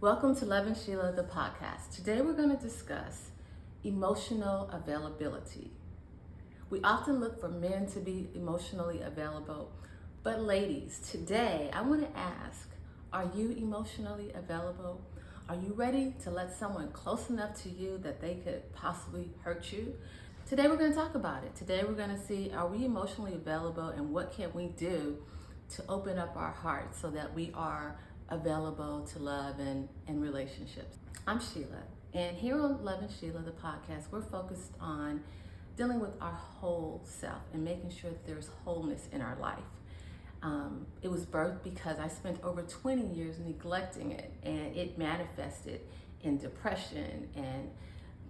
Welcome to Lovin Sheila, the podcast. Today we're going to discuss emotional availability. We often look for men to be emotionally available, but ladies, today I want to ask, are you emotionally available? Are you ready to let someone close enough to you that they could possibly hurt you? Today we're going to talk about it. Today we're going to see, are we emotionally available and what can we do to open up our hearts so that we are available to love and relationships. I'm Sheila, and here on Lovin Sheila, the podcast, we're focused on dealing with our whole self and making sure that there's wholeness in our life. It was birthed because I spent over 20 years neglecting it, and it manifested in depression and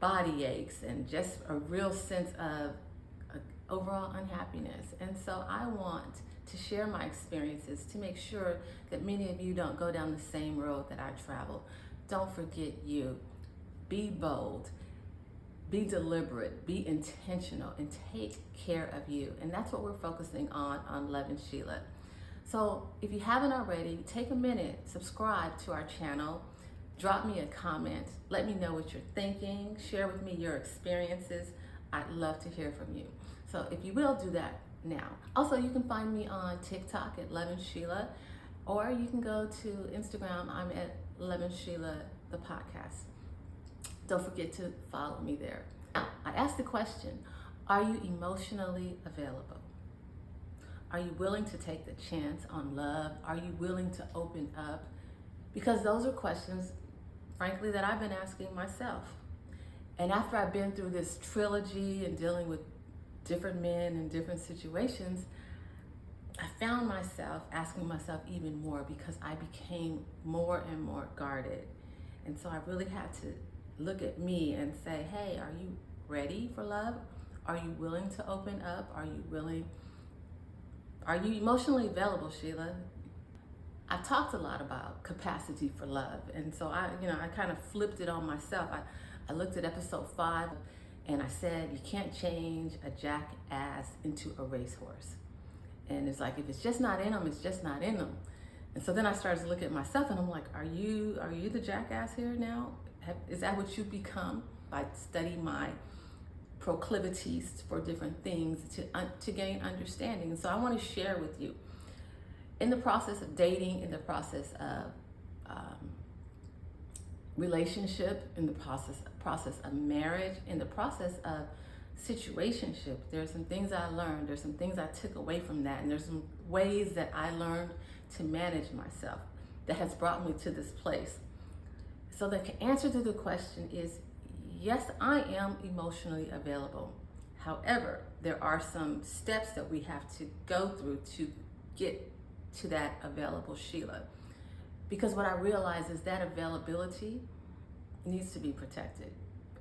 body aches and just a real sense of overall unhappiness. And so I want to share my experiences to make sure that many of you don't go down the same road that I traveled. Don't forget you. Be bold, be deliberate, be intentional, and take care of you. And that's what we're focusing on Lovin Sheila. So if you haven't already, take a minute, subscribe to our channel, drop me a comment, let me know what you're thinking, share with me your experiences. I'd love to hear from you. So if you will, do that now. Also, you can find me on TikTok at Lovin Sheila, or you can go to Instagram. I'm at Lovin Sheila, the podcast. Don't forget to follow me there. Now, I asked the question, are you emotionally available? Are you willing to take the chance on love? Are you willing to open up? Because those are questions, frankly, that I've been asking myself. And after I've been through this trilogy and dealing with different men in different situations, I found myself asking myself even more because I became more and more guarded. And so I really had to look at me and say, hey, are you ready for love? Are you willing to open up? Are you emotionally available, Sheila? I've talked a lot about capacity for love. And so I kind of flipped it on myself. I looked at episode 5 and I said, you can't change a jackass into a racehorse. And it's like, if it's just not in them, it's just not in them. And so then I started to look at myself and I'm like, are you the jackass here now? Is that what you've become? I study my proclivities for different things to gain understanding. And so I want to share with you, in the process of dating, in the process of relationship, in the process of marriage, in the process of situationship, there's some things I learned, there's some things I took away from that, and there's some ways that I learned to manage myself that has brought me to this place. So the answer to the question is, yes, I am emotionally available. However, there are some steps that we have to go through to get to that available Sheila. Because what I realize is that availability needs to be protected.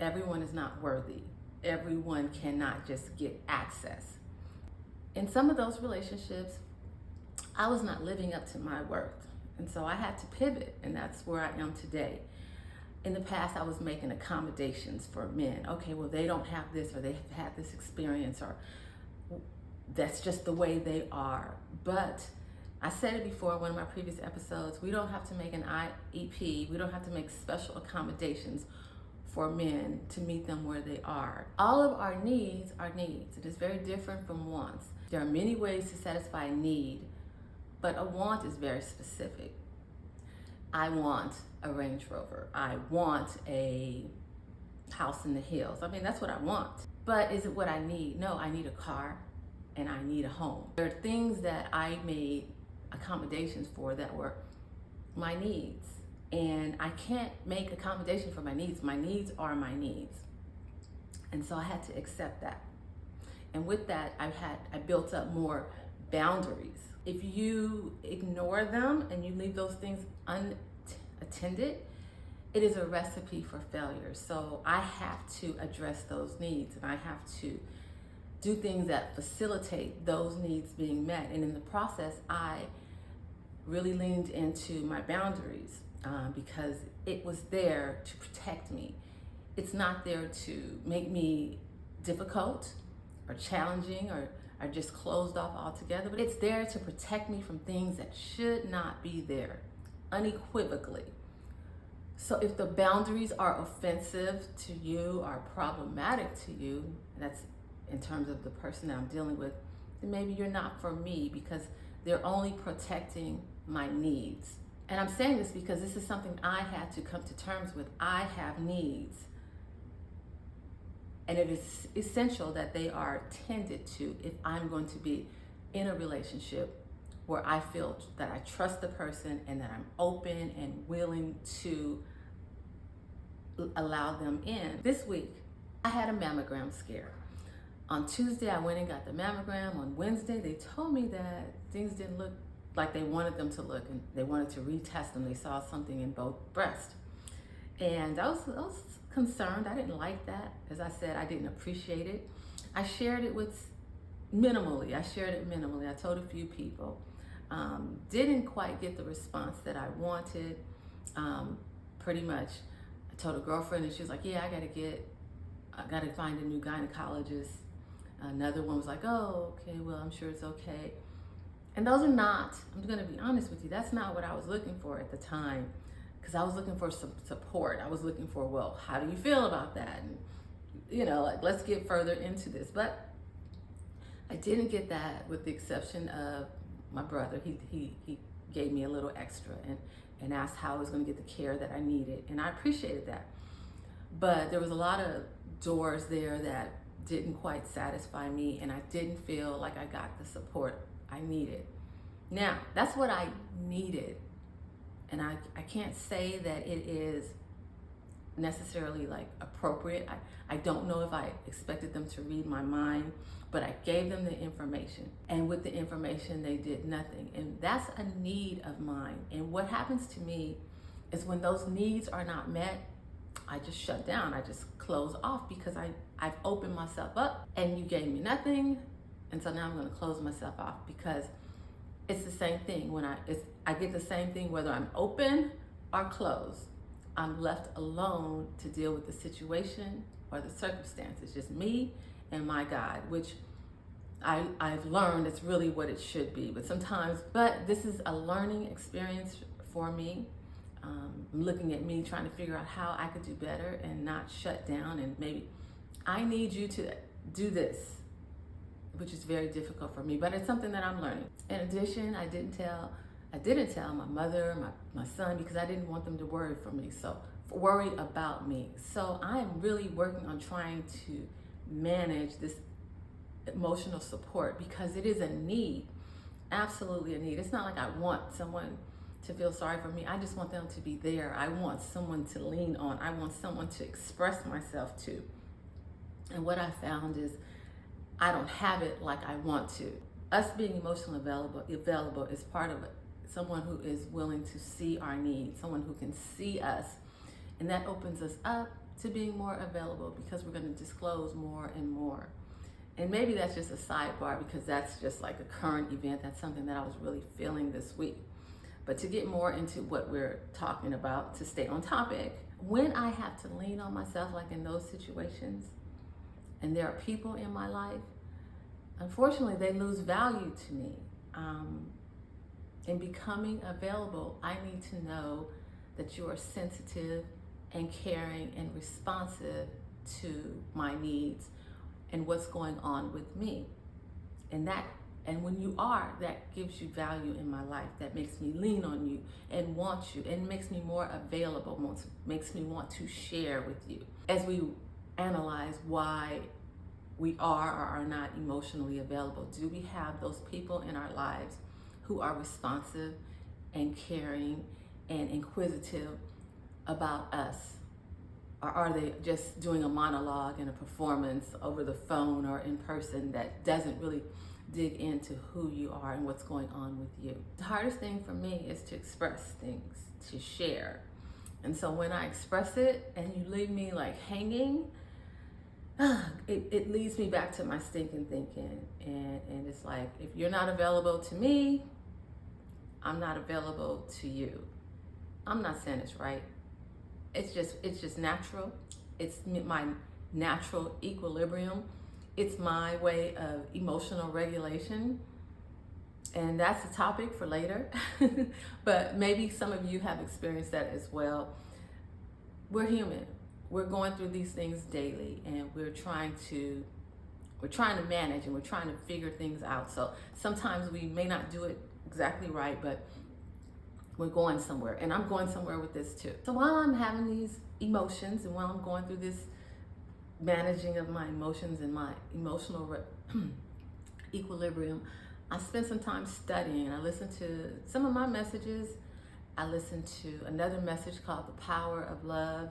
Everyone is not worthy. Everyone cannot just get access. In some of those relationships, I was not living up to my worth. And so I had to pivot, and that's where I am today. In the past, I was making accommodations for men. Okay, well, they don't have this, or they have had this experience, or that's just the way they are. But I said it before in one of my previous episodes, we don't have to make an IEP, we don't have to make special accommodations for men to meet them where they are. All of our needs are needs. It is very different from wants. There are many ways to satisfy a need, but a want is very specific. I want a Range Rover. I want a house in the hills. I mean, that's what I want. But is it what I need? No, I need a car and I need a home. There are things that I made accommodations for that were my needs, and I can't make accommodation for my needs. My needs are my needs, and so I had to accept that. And with that, I built up more boundaries. If you ignore them and you leave those things unattended, it is a recipe for failure. So I have to address those needs, and I have to do things that facilitate those needs being met. And in the process, I really leaned into my boundaries because it was there to protect me. It's not there to make me difficult or challenging or just closed off altogether, but it's there to protect me from things that should not be there, unequivocally. So if the boundaries are offensive to you, are problematic to you, that's in terms of the person that I'm dealing with, then maybe you're not for me, because they're only protecting my needs. And I'm saying this because this is something I had to come to terms with. I have needs. And it is essential that they are tended to if I'm going to be in a relationship where I feel that I trust the person and that I'm open and willing to allow them in. This week, I had a mammogram scare. On Tuesday, I went and got the mammogram. On Wednesday, they told me that things didn't look like they wanted them to look, and they wanted to retest them. They saw something in both breasts. And I was concerned. I didn't like that. As I said, I didn't appreciate it. I shared it minimally. I told a few people. Didn't quite get the response that I wanted. Pretty much, I told a girlfriend, and she was like, yeah, I gotta find a new gynecologist. Another one was like, oh, okay, well, I'm sure it's okay. And those are not, I'm gonna be honest with you, that's not what I was looking for at the time, because I was looking for some support. I was looking for, well, how do you feel about that? And, like, let's get further into this. But I didn't get that, with the exception of my brother. He gave me a little extra and asked how I was gonna get the care that I needed. And I appreciated that. But there was a lot of doors there that didn't quite satisfy me, and I didn't feel like I got the support I needed. Now, that's what I needed. And I can't say that it is necessarily like appropriate. I don't know if I expected them to read my mind, but I gave them the information. And with the information, they did nothing. And that's a need of mine. And what happens to me is when those needs are not met, I just shut down. I just close off, because I've opened myself up and you gave me nothing. And so now I'm going to close myself off, because it's the same thing when I get the same thing whether I'm open or closed. I'm left alone to deal with the situation or the circumstances, just me and my God, which I've learned it's really what it should be. But this is a learning experience for me. I'm looking at me, trying to figure out how I could do better and not shut down. And maybe I need you to do this, which is very difficult for me, but it's something that I'm learning. In addition, I didn't tell my mother, my son, because I didn't want them to worry about me. So I am really working on trying to manage this emotional support, because it is a need, absolutely a need. It's not like I want someone to feel sorry for me. I just want them to be there. I want someone to lean on. I want someone to express myself to. And what I found is I don't have it like I want to. Us being emotionally available is part of it. Someone who is willing to see our needs, someone who can see us. And that opens us up to being more available, because we're going to disclose more and more. And maybe that's just a sidebar, because that's just like a current event. That's something that I was really feeling this week. But to get more into what we're talking about, to stay on topic, when I have to lean on myself, like in those situations, and there are people in my life, unfortunately, they lose value to me. In becoming available, I need to know that you are sensitive and caring and responsive to my needs and what's going on with me. And when you are, that gives you value in my life. That makes me lean on you and want you, and makes me more available, makes me want to share with you. As we analyze why we are or are not emotionally available, do we have those people in our lives who are responsive and caring and inquisitive about us? Or are they just doing a monologue and a performance over the phone or in person that doesn't really dig into who you are and what's going on with you? The hardest thing for me is to express things, to share. And so when I express it and you leave me like hanging, it leads me back to my stinking thinking. And it's like, if you're not available to me, I'm not available to you. I'm not saying it's right. It's just natural. It's my natural equilibrium. It's my way of emotional regulation. And that's a topic for later. But maybe some of you have experienced that as well. we're human. We're going through these things daily, and we're trying to manage, and we're trying to figure things out. So sometimes we may not do it exactly right, but we're going somewhere, and I'm going somewhere with this too. So while I'm having these emotions, and while I'm going through this managing of my emotions and my emotional equilibrium, I spent some time studying. I listened to some of my messages. I listened to another message called The Power of Love.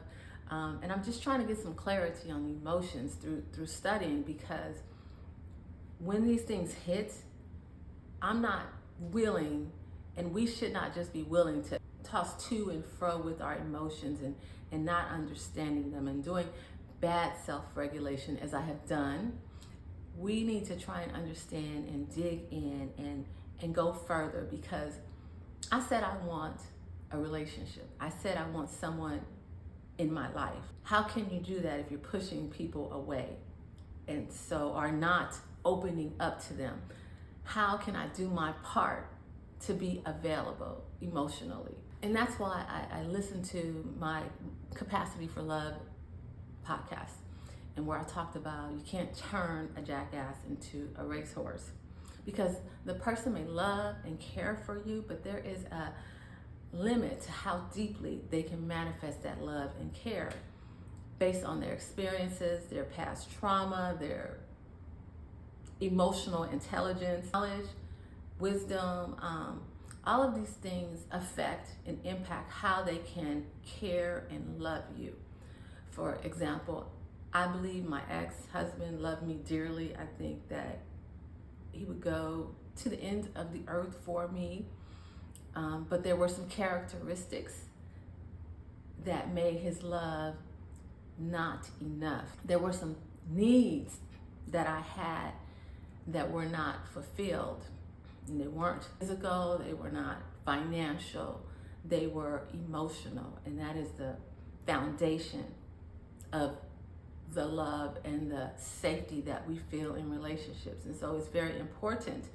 And I'm just trying to get some clarity on the emotions through studying, because when these things hit, I'm not willing, and we should not just be willing to toss to and fro with our emotions and not understanding them and doing bad self-regulation as I have done. We need to try and understand and dig in and go further, because I said I want a relationship. I said I want someone in my life. How can you do that if you're pushing people away and so are not opening up to them? How can I do my part to be available emotionally? And that's why I listen to my Capacity for Love podcast, and where I talked about you can't turn a jackass into a racehorse, because the person may love and care for you, but there is a limit to how deeply they can manifest that love and care based on their experiences, their past trauma, their emotional intelligence, knowledge, wisdom. All of these things affect and impact how they can care and love you. For example, I believe my ex-husband loved me dearly. I think that he would go to the end of the earth for me. But there were some characteristics that made his love not enough. There were some needs that I had that were not fulfilled. And they weren't physical, they were not financial, they were emotional. And that is the foundation of the love and the safety that we feel in relationships. And so it's very important.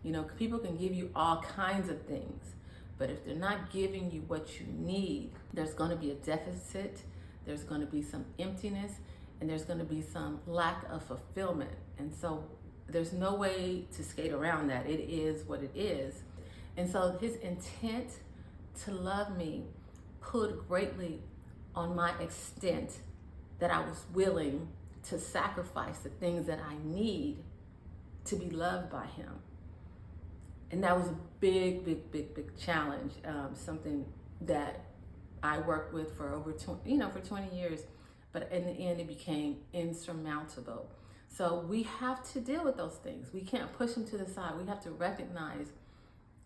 You know, people can give you all kinds of things, but if they're not giving you what you need, there's going to be a deficit, there's going to be some emptiness, and there's going to be some lack of fulfillment. And so there's no way to skate around that. It is what it is. And so his intent to love me pulled greatly on my extent that I was willing to sacrifice the things that I need to be loved by him. And that was a big challenge, something that I worked with for over 20 years, but in the end it became insurmountable. So we have to deal with those things. We can't push them to the side. We have to recognize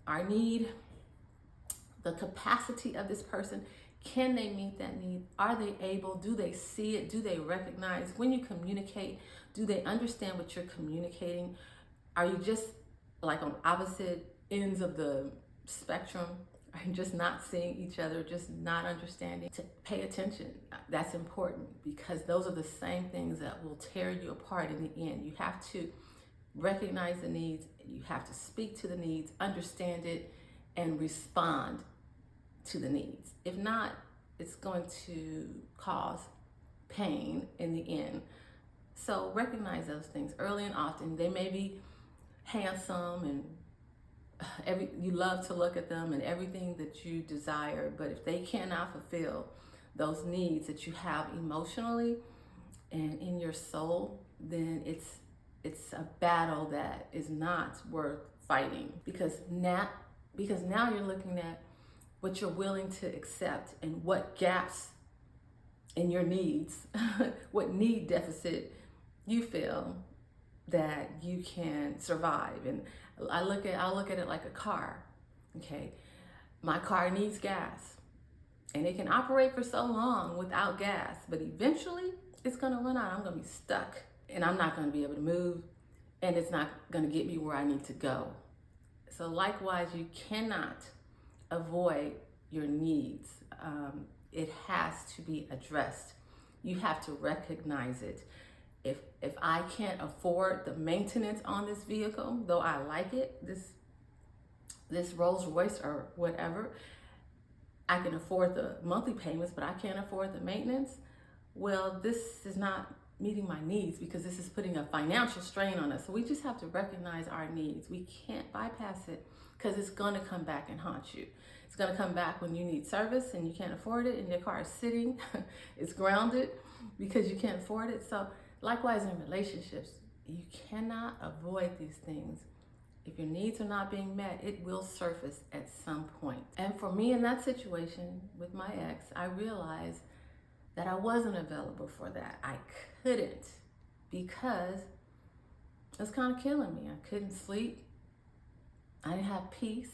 our need, the capacity of this person. Can they meet that need? Are they able? Do they see it? Do they recognize? When you communicate, do they understand what you're communicating? Are you just like on opposite ends of the spectrum? Are you just not seeing each other, just not understanding? To pay attention, that's important, because those are the same things that will tear you apart in the end. You have to recognize the needs, you have to speak to the needs, understand it, and respond to the needs. If not, it's going to cause pain in the end. So recognize those things early and often. They may be handsome and you love to look at them and everything that you desire, but if they cannot fulfill those needs that you have emotionally and in your soul, then it's a battle that is not worth fighting, because now you're looking at what you're willing to accept and what gaps in your needs, what need deficit you feel that you can survive. And I'll look at it like a car. Okay, my car needs gas, and it can operate for so long without gas, but eventually it's gonna run out. I'm gonna be stuck, and I'm not gonna be able to move, and it's not gonna get me where I need to go. So likewise, you cannot avoid your needs. It has to be addressed. You have to recognize it. If I can't afford the maintenance on this vehicle, though I like it, this Rolls Royce or whatever, I can afford the monthly payments, but I can't afford the maintenance. Well, this is not meeting my needs because this is putting a financial strain on us. So we just have to recognize our needs. We can't bypass it because it's going to come back and haunt you. It's going to come back when you need service and you can't afford it, and your car is sitting, it's grounded because you can't afford it. So likewise in relationships, you cannot avoid these things. If your needs are not being met, it will surface at some point. And for me in that situation with my ex, I realized that I wasn't available for that. I couldn't, because it was kind of killing me. I couldn't sleep. I didn't have peace.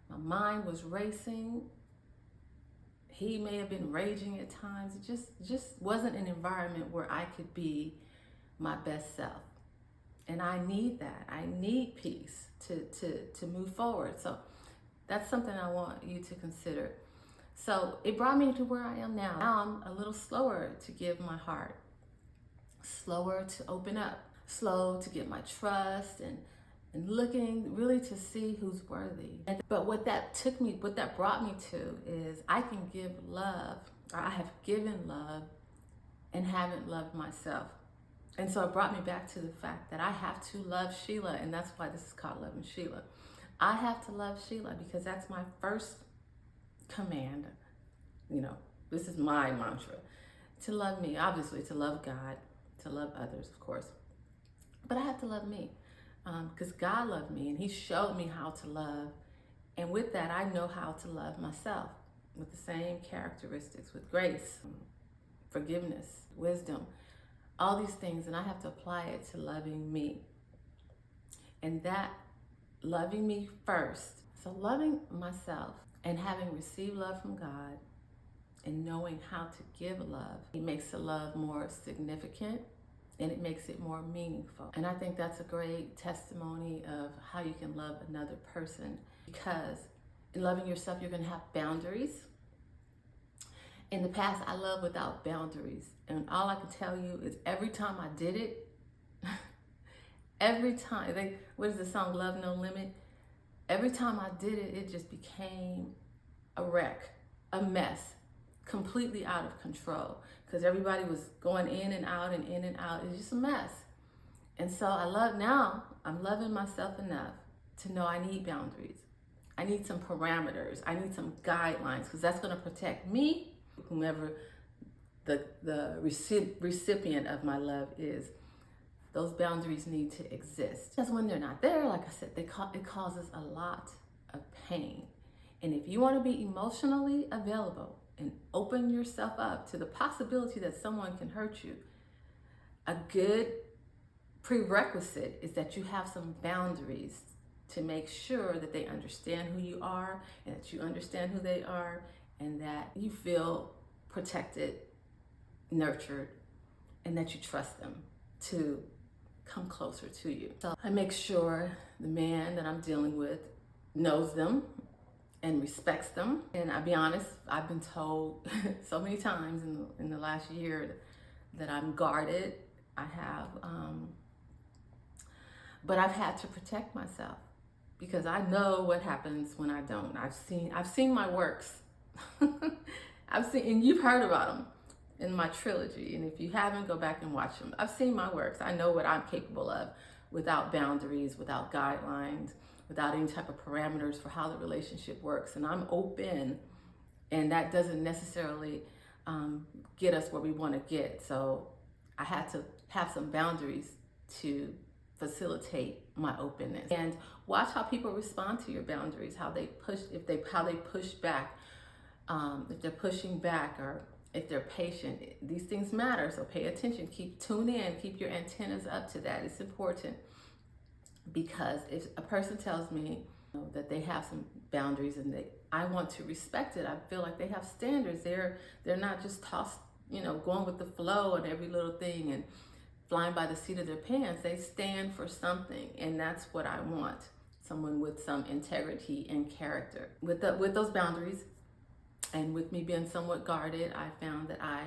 My mind was racing. He may have been raging at times. It just wasn't an environment where I could be my best self. And I need that. I need peace to move forward. So that's something I want you to consider. So it brought me to where I am now. Now I'm a little slower to give my heart, slower to open up, slow to get my trust, and looking really to see who's worthy. But what that brought me to is I can give love, or I have given love and haven't loved myself. And so it brought me back to the fact that I have to love Sheila, and that's why this is called Lovin Sheila. I have to love Sheila because that's my first command. You know, this is my mantra. To love me, obviously, to love God, to love others, of course. But I have to love me because God loved me and He showed me how to love. And with that, I know how to love myself with the same characteristics, with grace, forgiveness, wisdom, all these things. And I have to apply it to loving me. And that loving me first. So loving myself and having received love from God and knowing how to give love, it makes the love more significant and it makes it more meaningful. And I think that's a great testimony of how you can love another person, because in loving yourself, you're going to have boundaries. In the past, I loved without boundaries. And all I can tell you is every time I did it, every time, what is the song, Love No Limit? Every time I did it, it just became a wreck, a mess, completely out of control, because everybody was going in and out and in and out. It's just a mess. And so I'm loving myself enough to know I need boundaries. I need some parameters. I need some guidelines, because that's going to protect me, whomever the recipient of my love is. Those boundaries need to exist. Because when they're not there, like I said, it causes a lot of pain. And if you want to be emotionally available and open yourself up to the possibility that someone can hurt you, a good prerequisite is that you have some boundaries to make sure that they understand who you are and that you understand who they are, and that you feel protected, nurtured, and that you trust them to come closer to you. So I make sure the man that I'm dealing with knows them and respects them. And I'll be honest, I've been told so many times in the last year that I'm guarded. I have, but I've had to protect myself because I know what happens when I don't. I've seen my works. And you've heard about them in my trilogy. And if you haven't, go back and watch them. I've seen my works. I know what I'm capable of without boundaries, without guidelines, without any type of parameters for how the relationship works. And I'm open, and that doesn't necessarily get us where we want to get. So I had to have some boundaries to facilitate my openness. And watch how people respond to your boundaries, how they push back, if they're pushing back, or if they're patient. These things matter, so pay attention. Tune in, keep your antennas up to that. It's important, because if a person tells me that they have some boundaries and I want to respect it, I feel like they have standards. They're not just tossed, going with the flow and every little thing and flying by the seat of their pants. They stand for something, and that's what I want. Someone with some integrity and character. With those boundaries, and with me being somewhat guarded, I found that I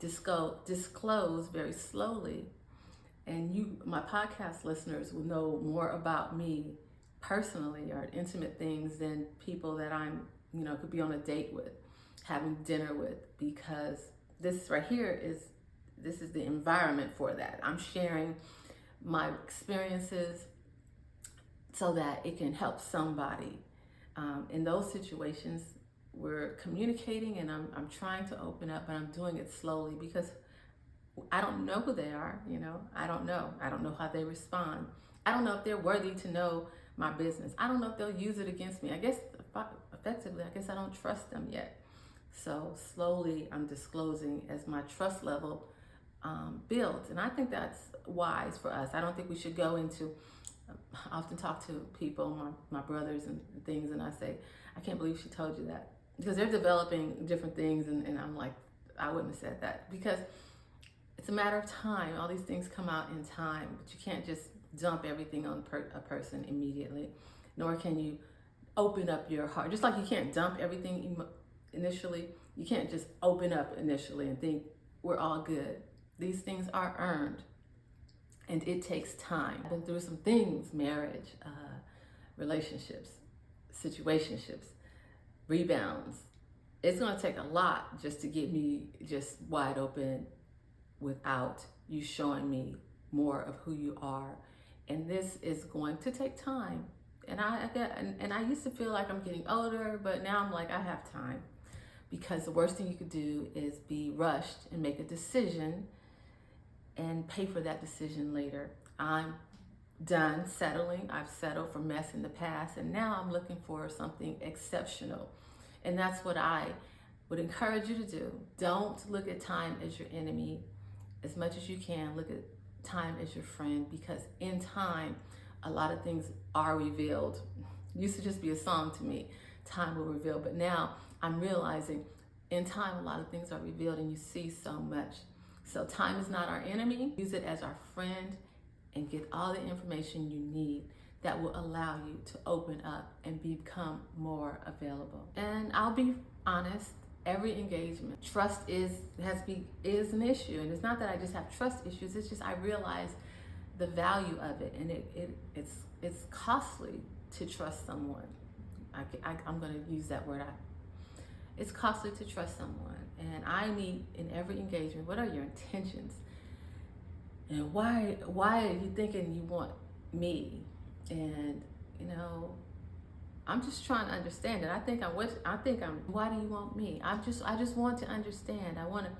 disclose very slowly. And you, my podcast listeners, will know more about me personally, or intimate things, than people that I'm could be on a date with, having dinner with, because this right here this is the environment for that. I'm sharing my experiences so that it can help somebody. In those situations, we're communicating and I'm trying to open up, but I'm doing it slowly because I don't know who they are, I don't know. I don't know how they respond. I don't know if they're worthy to know my business. I don't know if they'll use it against me. I guess effectively, I guess I don't trust them yet. So slowly I'm disclosing as my trust level builds. And I think that's wise for us. I don't think we should go into, I often talk to people, my brothers and things, and I say, I can't believe she told you that. Because they're developing different things, and I'm like, I wouldn't have said that. Because it's a matter of time. All these things come out in time, but you can't just dump everything on a person immediately, nor can you open up your heart. Just like you can't dump everything initially, you can't just open up initially and think we're all good. These things are earned, and it takes time. I've been through some things: marriage, relationships, situationships, rebounds. It's going to take a lot just to get me just wide open without you showing me more of who you are. And this is going to take time. And I used to feel like I'm getting older, but now I'm like, I have time. Because the worst thing you could do is be rushed and make a decision and pay for that decision later. I'm done settling. I've settled for mess in the past, and now I'm looking for something exceptional. And that's what I would encourage you to do. Don't look at time as your enemy. As much as you can, look at time as your friend, because in time, a lot of things are revealed. It used to just be a song to me, time will reveal, but now I'm realizing in time, a lot of things are revealed and you see so much. So time is not our enemy. Use it as our friend and get all the information you need that will allow you to open up and become more available. And I'll be honest, every engagement, trust is an issue. And it's not that I just have trust issues, it's just I realize the value of it, and it's costly to trust someone. I'm going to use that word. It's costly to trust someone, and I need in every engagement, what are your intentions, and why are you thinking you want me? And I'm just trying to understand it. Why do you want me? I just want to understand. I want to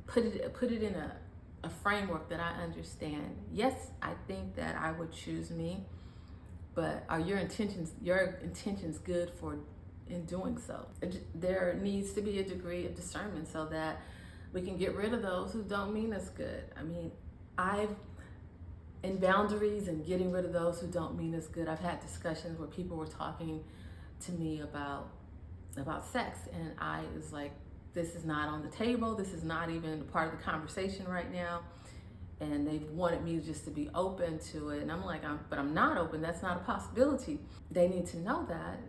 put it in a framework that I understand. Yes, I think that I would choose me, but are your intentions good in doing so? There needs to be a degree of discernment so that we can get rid of those who don't mean us good. I mean, in boundaries and getting rid of those who don't mean us good, I've had discussions where people were talking to me about sex, and I was like, this is not on the table. This is not even part of the conversation right now. And they wanted me just to be open to it. And I'm like, but I'm not open. That's not a possibility. They need to know that.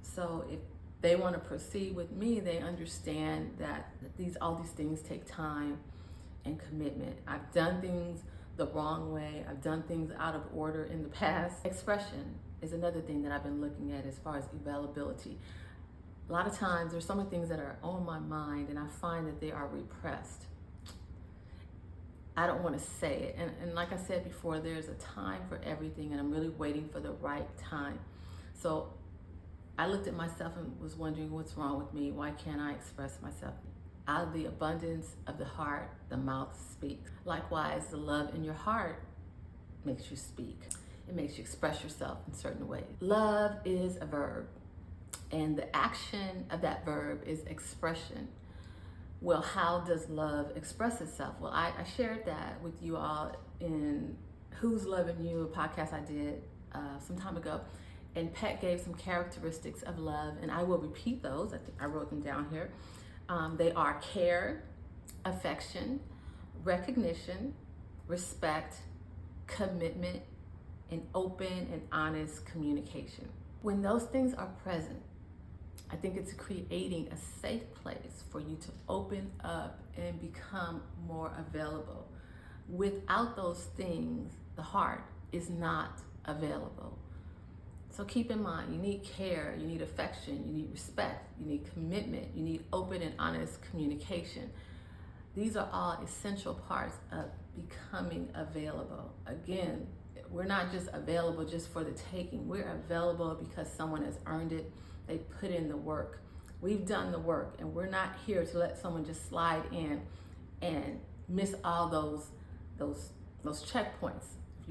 So if they want to proceed with me, they understand that all these things take time and commitment. I've done things the wrong way. I've done things out of order in the past. Expression is another thing that I've been looking at as far as availability. A lot of times there's so many things that are on my mind, and I find that they are repressed. I don't want to say it. And like I said before, there's a time for everything, and I'm really waiting for the right time. So I looked at myself and was wondering, what's wrong with me? Why can't I express myself? Out of the abundance of the heart, the mouth speaks. Likewise, the love in your heart makes you speak. It makes you express yourself in certain ways. Love is a verb, and the action of that verb is expression. Well, how does love express itself? Well, I shared that with you all in Who's Loving You, a podcast I did some time ago. And Pet gave some characteristics of love, and I will repeat those. I think I wrote them down here. They are care, affection, recognition, respect, commitment, and open and honest communication. When those things are present, I think it's creating a safe place for you to open up and become more available. Without those things, the heart is not available. So keep in mind, you need care, you need affection, you need respect, you need commitment, you need open and honest communication. These are all essential parts of becoming available. Again, we're not just available just for the taking. We're available because someone has earned it. They put in the work. We've done the work, and we're not here to let someone just slide in and miss all those checkpoints,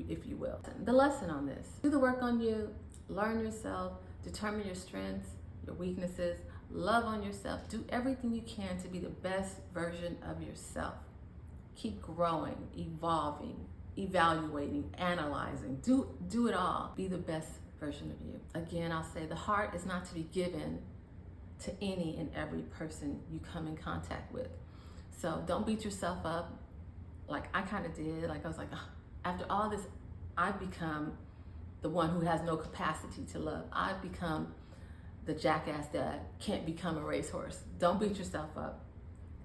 if you will. The lesson on this: do the work on you, learn yourself, determine your strengths, your weaknesses, love on yourself, do everything you can to be the best version of yourself. Keep growing, evolving, evaluating, analyzing, do it all. Be the best version of you. Again, I'll say the heart is not to be given to any and every person you come in contact with. So don't beat yourself up like I kind of did. Like I was like, oh, after all this, I've become the one who has no capacity to love. I've become the jackass that can't become a racehorse. Don't beat yourself up.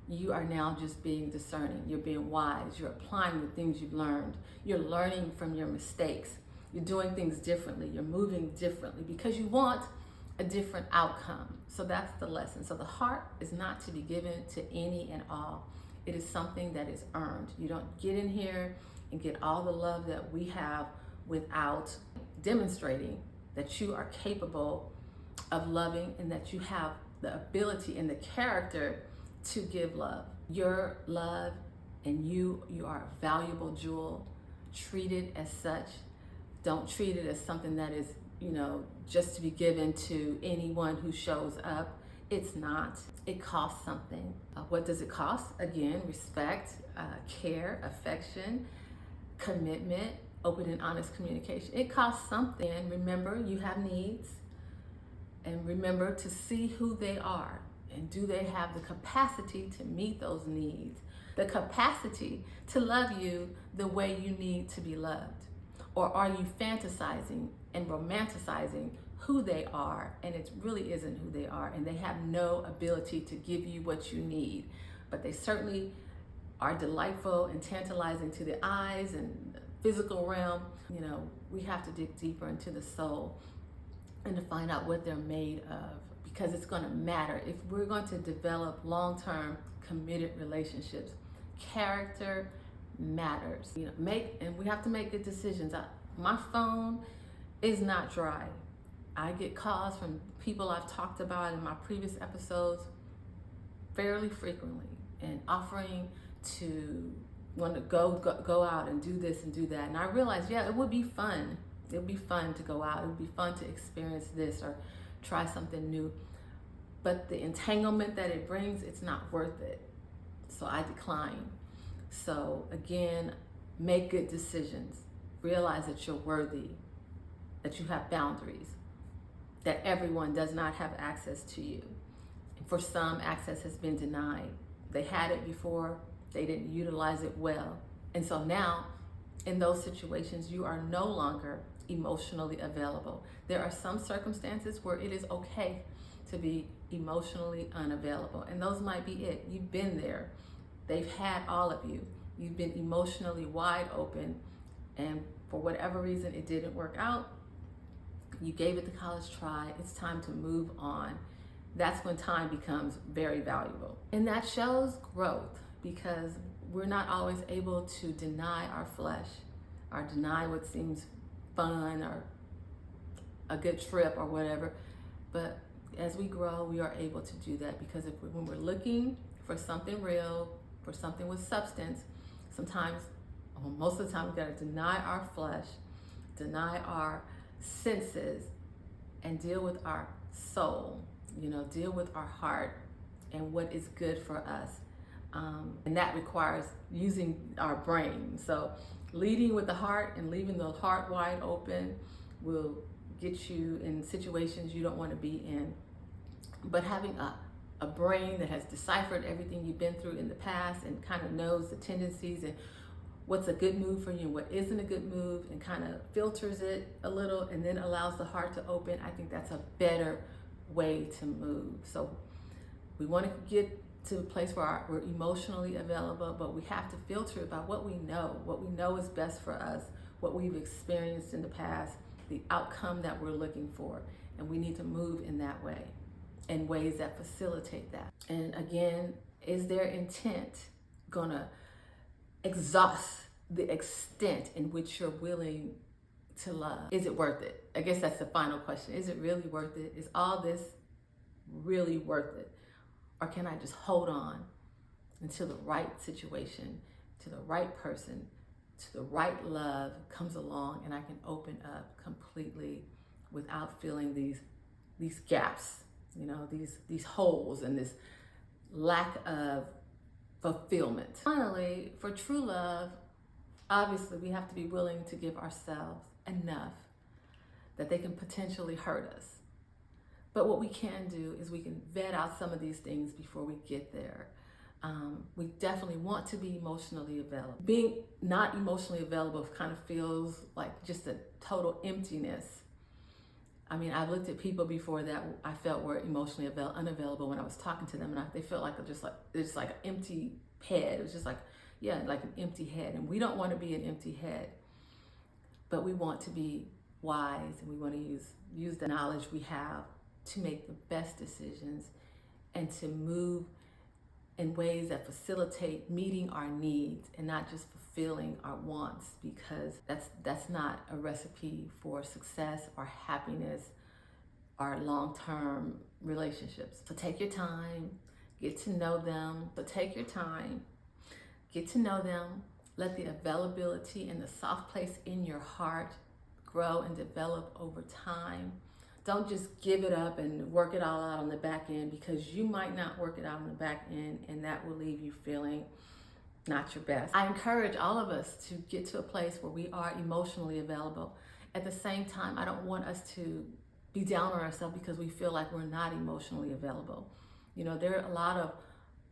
You are now just being discerning. You're being wise. You're applying the things you've learned. You're learning from your mistakes. You're doing things differently. You're moving differently because you want a different outcome. So that's the lesson. So the heart is not to be given to any and all. It is something that is earned. You don't get in here and get all the love that we have without demonstrating that you are capable of loving and that you have the ability and the character to give love. Your love and you are a valuable jewel. Treat it as such. Don't treat it as something that is, just to be given to anyone who shows up. It's not. It costs something. What does it cost? Again, respect, care, affection, commitment, open and honest communication. It costs something. And remember, you have needs. And remember to see who they are. And do they have the capacity to meet those needs? The capacity to love you the way you need to be loved? Or are you fantasizing and romanticizing who they are and it really isn't who they are and they have no ability to give you what you need? But they certainly are delightful and tantalizing to the eyes and the physical realm. We have to dig deeper into the soul and to find out what they're made of, because it's going to matter. If we're going to develop long-term committed relationships, character matters. And we have to make good decisions. My phone is not dry. I get calls from people I've talked about in my previous episodes fairly frequently and offering to want to go out and do this and do that. And I realized, it would be fun. It would be fun to go out. It would be fun to experience this or try something new. But the entanglement that it brings, it's not worth it. So I decline. So again, make good decisions. Realize that you're worthy, that you have boundaries, that everyone does not have access to you. For some, access has been denied. They had it before, they didn't utilize it well. And so now, in those situations, you are no longer emotionally available. There are some circumstances where it is okay to be emotionally unavailable, and those might be it. You've been there. They've had all of you. You've been emotionally wide open, and for whatever reason it didn't work out. You gave it the college try. It's time to move on. That's when time becomes very valuable. And that shows growth, because we're not always able to deny our flesh or deny what seems fun or a good trip or whatever. But as we grow, we are able to do that, because when we're looking for something real, for something with substance, sometimes, most of the time, we've got to deny our flesh, deny our senses, and deal with our soul, deal with our heart and what is good for us. And that requires using our brain. So leading with the heart and leaving the heart wide open will get you in situations you don't want to be in. But having a brain that has deciphered everything you've been through in the past and kind of knows the tendencies and what's a good move for you and what isn't a good move, and kind of filters it a little and then allows the heart to open, I think that's a better way to move. So we want to get to a place where we're emotionally available, but we have to filter about what we know is best for us, what we've experienced in the past, the outcome that we're looking for. And we need to move in that way, in ways that facilitate that. And again, is their intent gonna exhaust the extent in which you're willing to love? Is it worth it? I guess that's the final question. Is it really worth it? Is all this really worth it? Or can I just hold on until the right situation, to the right person, to the right love comes along, and I can open up completely without feeling these gaps, these holes and this lack of fulfillment. Finally, for true love, obviously we have to be willing to give ourselves enough that they can potentially hurt us. But what we can do is we can vet out some of these things before we get there. We definitely want to be emotionally available. Being not emotionally available kind of feels like just a total emptiness. I mean, I've looked at people before that I felt were emotionally unavailable when I was talking to them, and they felt like it's like an empty head. It was just like an empty head. And we don't want to be an empty head, but we want to be wise, and we want to use the knowledge we have to make the best decisions and to move in ways that facilitate meeting our needs and not just fulfilling our wants, because that's not a recipe for success or happiness or long-term relationships. So take your time, get to know them. Let the availability and the soft place in your heart grow and develop over time. Don't just give it up and work it all out on the back end, because you might not work it out on the back end, and that will leave you feeling not your best. I encourage all of us to get to a place where we are emotionally available. At the same time, I don't want us to be down on ourselves because we feel like we're not emotionally available. There are a lot of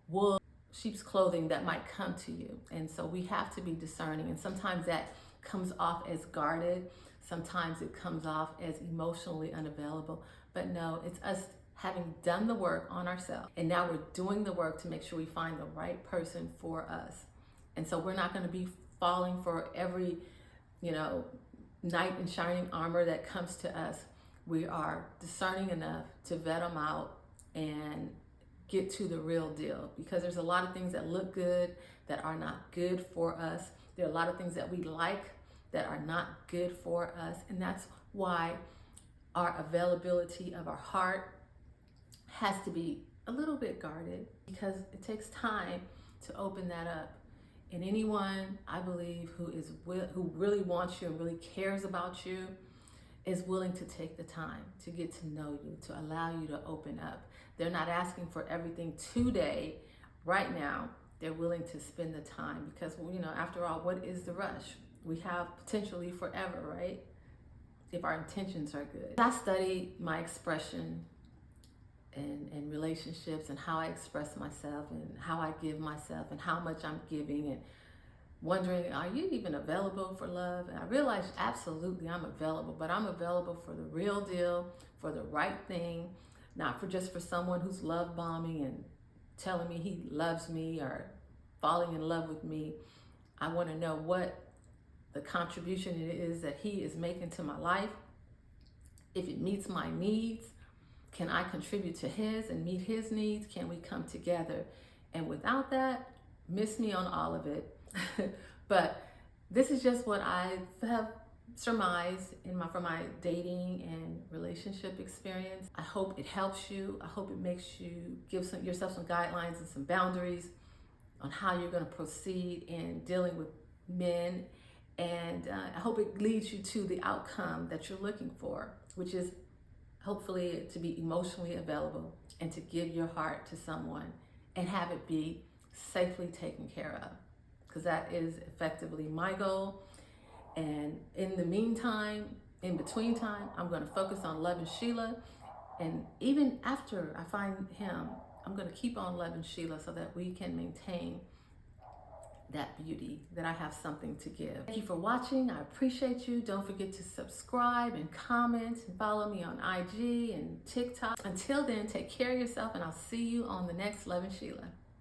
wool, sheep's clothing that might come to you. And so we have to be discerning. And sometimes that comes off as guarded. Sometimes it comes off as emotionally unavailable. But no, it's us having done the work on ourselves. And now we're doing the work to make sure we find the right person for us. And so we're not going to be falling for every, knight in shining armor that comes to us. We are discerning enough to vet them out and get to the real deal, because there's a lot of things that look good that are not good for us. There are a lot of things that we like that are not good for us. And that's why our availability of our heart has to be a little bit guarded, because it takes time to open that up. And anyone, I believe, who really wants you and really cares about you is willing to take the time to get to know you, to allow you to open up. They're not asking for everything today, right now. They're willing to spend the time, because, after all, what is the rush? We have potentially forever, right? If our intentions are good. I study my expression and relationships, and how I express myself, and how I give myself, and how much I'm giving, and wondering, are you even available for love? And I realized absolutely I'm available, but I'm available for the real deal, for the right thing, not for someone who's love bombing and telling me he loves me or falling in love with me. I want to know what the contribution it is that he is making to my life. If it meets my needs, can I contribute to his and meet his needs? Can we come together? And without that, miss me on all of it. But this is just what I have surmised from my dating and relationship experience. I hope it helps you. I hope it makes you give yourself some guidelines and some boundaries on how you're going to proceed in dealing with men. And I hope it leads you to the outcome that you're looking for, which is hopefully to be emotionally available and to give your heart to someone and have it be safely taken care of, because that is effectively my goal. And in the meantime, in between time, I'm going to focus on Lovin Sheila. And even after I find him, I'm going to keep on Lovin Sheila so that we can maintain that beauty, that I have something to give. Thank you for watching. I appreciate you. Don't forget to subscribe and comment and follow me on IG and TikTok. Until then, take care of yourself, and I'll see you on the next Lovin Sheila.